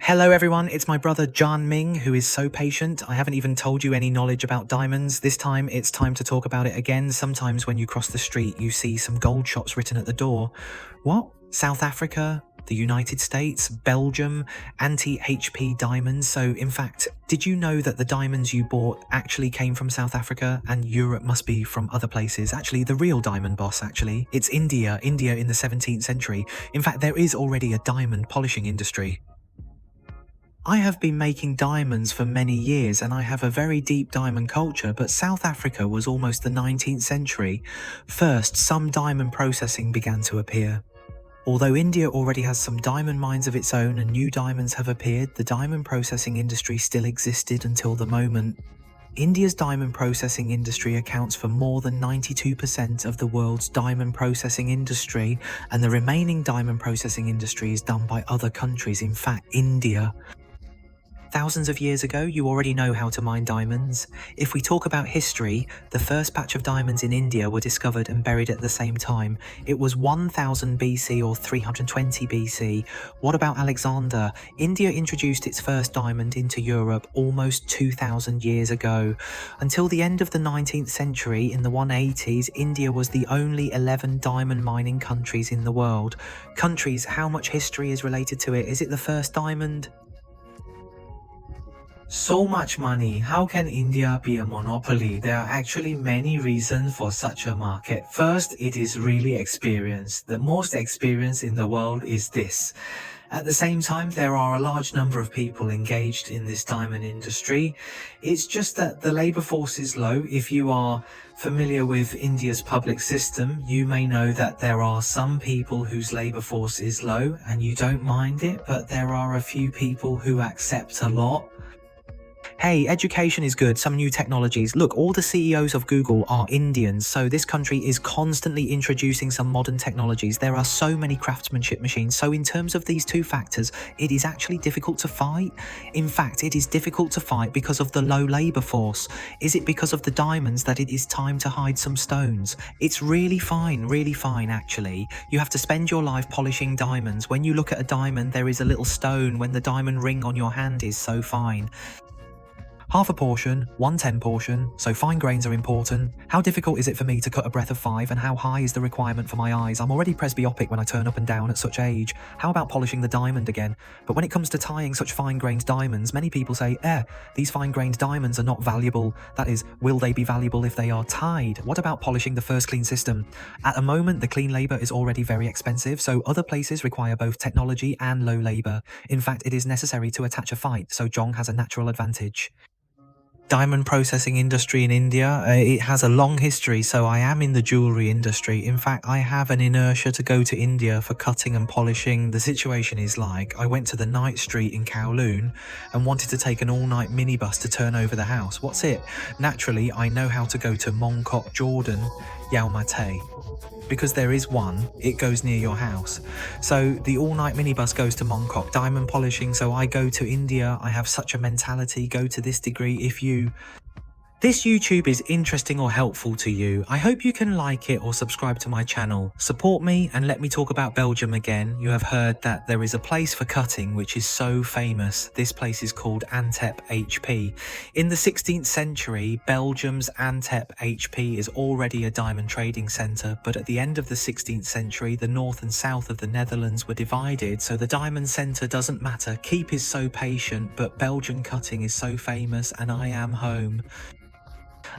Hello everyone, it's my brother John Ming who is so patient. I haven't even told you any knowledge about diamonds. This time it's time to talk about it again. Sometimes when you cross the street you see some gold shops written at the door. What? South Africa? The United States? Belgium? Anti-HP diamonds? So in fact, did you know that the diamonds you bought actually came from South Africa and Europe must be from other places? Actually, the real diamond boss actually. It's India in the 17th century. In fact, there is already a diamond polishing industry. I have been making diamonds for many years and I have a very deep diamond culture, but South Africa was almost the 19th century. First, some diamond processing began to appear. Although India already has some diamond mines of its own and new diamonds have appeared, the diamond processing industry still existed until the moment. India's diamond processing industry accounts for more than 92% of the world's diamond processing industry, and the remaining diamond processing industry is done by other countries, in fact India. Thousands of years ago, you already know how to mine diamonds. If we talk about history, the first batch of diamonds in India were discovered and buried at the same time. It was 1000 BC or 320 BC. What about Alexander? India introduced its first diamond into Europe almost 2000 years ago. Until the end of the 19th century, in the 180s, India was the only 11 diamond mining countries in the world. Countries, how much history is related to it? Is it the first diamond? So much money, how can India be a monopoly? There are actually many reasons for such a market. First, it is really experience. The most experience in the world is this. At the same time, there are a large number of people engaged in this diamond industry. It's just that the labor force is low. If you are familiar with India's public system, you may know that there are some people whose labor force is low and you don't mind it, but there are a few people who accept a lot. Hey, education is good, some new technologies. Look, all the CEOs of Google are Indians, so this country is constantly introducing some modern technologies. There are so many craftsmanship machines, so in terms of these two factors, it is actually difficult to fight. In fact, it is difficult to fight because of the low labor force. Is it because of the diamonds that it is time to hide some stones? It's really fine actually. You have to spend your life polishing diamonds. When you look at a diamond, there is a little stone when the diamond ring on your hand is so fine. Half a portion, 1/10 portion, so fine grains are important. How difficult is it for me to cut a breadth of 5 and how high is the requirement for my eyes? I'm already presbyopic when I turn up and down at such age. How about polishing the diamond again? But when it comes to tying such fine-grained diamonds, many people say, these fine-grained diamonds are not valuable. That is, will they be valuable if they are tied? What about polishing the first clean system? At the moment, the clean labor is already very expensive, so other places require both technology and low labor. In fact, it is necessary to attach a fight, so Jong has a natural advantage. Diamond processing industry in India, it has a long history, so I am in the jewelry industry. In fact, I have an inertia to go to India for cutting and polishing. The situation is like, I went to the night street in Kowloon and wanted to take an all-night minibus to turn over the house. What's it? Naturally, I know how to go to Mongkok, Jordan, Yau Ma Tei. Because there is one, it goes near your house. So the all-night minibus goes to Mongkok, diamond polishing, so I go to India. I have such a mentality, go to this degree. If this YouTube is interesting or helpful to you, I hope you can like it or subscribe to my channel. Support me and let me talk about Belgium again. You have heard that there is a place for cutting which is so famous. This place is called Antep HP. In the 16th century, Belgium's Antep HP is already a diamond trading centre, but at the end of the 16th century, the north and south of the Netherlands were divided, so the diamond centre doesn't matter. Keep is so patient, but Belgian cutting is so famous, and I am home.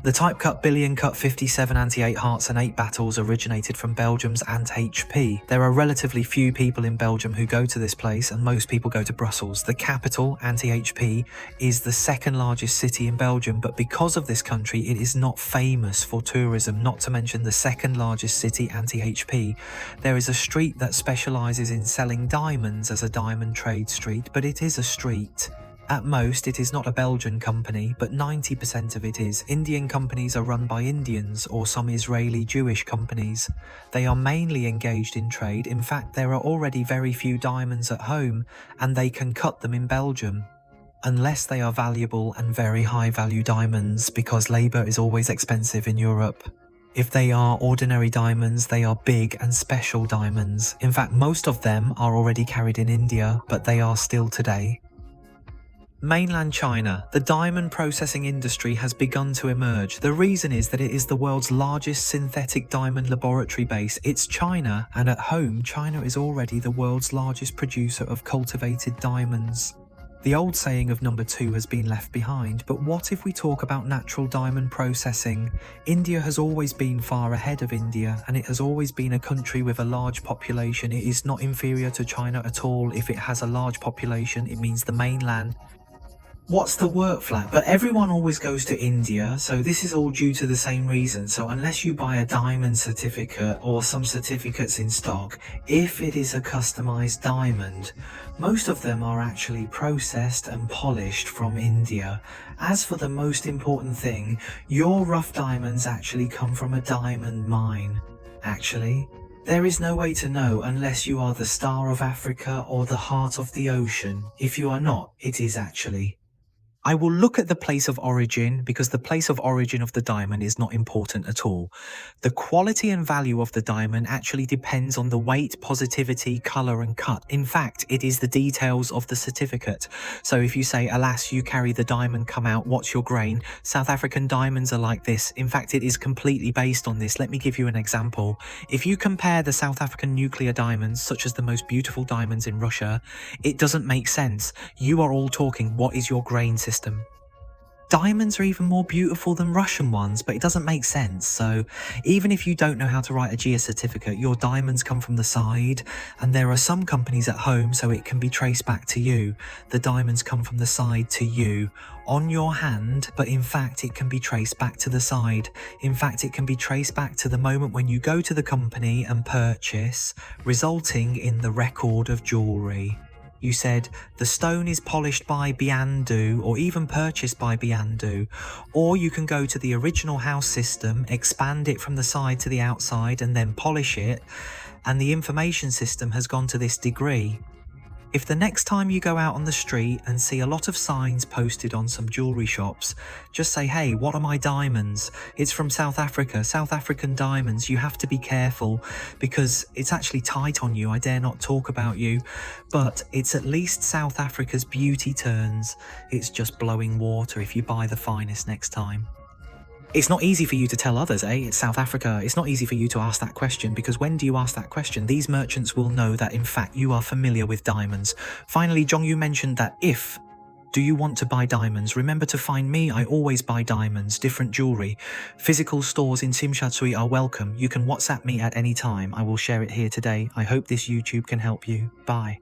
The type cut billion cut 57 anti-8 hearts and 8 battles originated from Belgium's Ant HP. There are relatively few people in Belgium who go to this place, and most people go to Brussels. The capital, anti-HP, is the second largest city in Belgium, but because of this country, it is not famous for tourism, not to mention the second largest city, anti-HP. There is a street that specialises in selling diamonds as a diamond trade street, but it is a street. At most, it is not a Belgian company, but 90% of it is. Indian companies are run by Indians or some Israeli Jewish companies. They are mainly engaged in trade. In fact, there are already very few diamonds at home, and they can cut them in Belgium. Unless they are valuable and very high value diamonds, because labour is always expensive in Europe. If they are ordinary diamonds, they are big and special diamonds. In fact, most of them are already carried in India, but they are still today. Mainland China, the diamond processing industry has begun to emerge. The reason is that it is the world's largest synthetic diamond laboratory base. It's China, and at home, China is already the world's largest producer of cultivated diamonds. The old saying of number 2 has been left behind, but what if we talk about natural diamond processing? India has always been far ahead of India, and it has always been a country with a large population. It is not inferior to China at all. If it has a large population, it means the mainland. What's the work flat? But everyone always goes to India, so this is all due to the same reason. So unless you buy a diamond certificate or some certificates in stock, if it is a customized diamond, most of them are actually processed and polished from India. As for the most important thing, your rough diamonds actually come from a diamond mine. Actually, there is no way to know unless you are the star of Africa or the heart of the ocean. If you are not, it is actually. I will look at the place of origin because the place of origin of the diamond is not important at all. The quality and value of the diamond actually depends on the weight, positivity, colour and cut. In fact, it is the details of the certificate. So if you say, alas, you carry the diamond, come out, what's your grain? South African diamonds are like this. In fact, it is completely based on this. Let me give you an example. If you compare the South African nuclear diamonds, such as the most beautiful diamonds in Russia, it doesn't make sense. You are all talking, what is your grain system? Diamonds are even more beautiful than Russian ones, but it doesn't make sense. So even if you don't know how to write a GIA certificate, your diamonds come from the side, and there are some companies at home, so it can be traced back to you. The diamonds come from the side to you on your hand, but in fact it can be traced back to the side. In fact, it can be traced back to the moment when you go to the company and purchase, resulting in the record of jewellery. You said the stone is polished by Biandu or even purchased by Biandu, or you can go to the original house system, expand it from the side to the outside and then polish it, and the information system has gone to this degree. If the next time you go out on the street and see a lot of signs posted on some jewellery shops, just say, hey, what are my diamonds? It's from South Africa, South African diamonds. You have to be careful because it's actually tight on you. I dare not talk about you, but it's at least South Africa's beauty turns. It's just blowing water if you buy the finest next time. It's not easy for you to tell others, it's South Africa. It's not easy for you to ask that question because when do you ask that question? These merchants will know that in fact you are familiar with diamonds. Finally, Jongyu mentioned that do you want to buy diamonds? Remember to find me. I always buy diamonds, different jewellery. Physical stores in Tsimsha are welcome. You can WhatsApp me at any time. I will share it here today. I hope this YouTube can help you. Bye.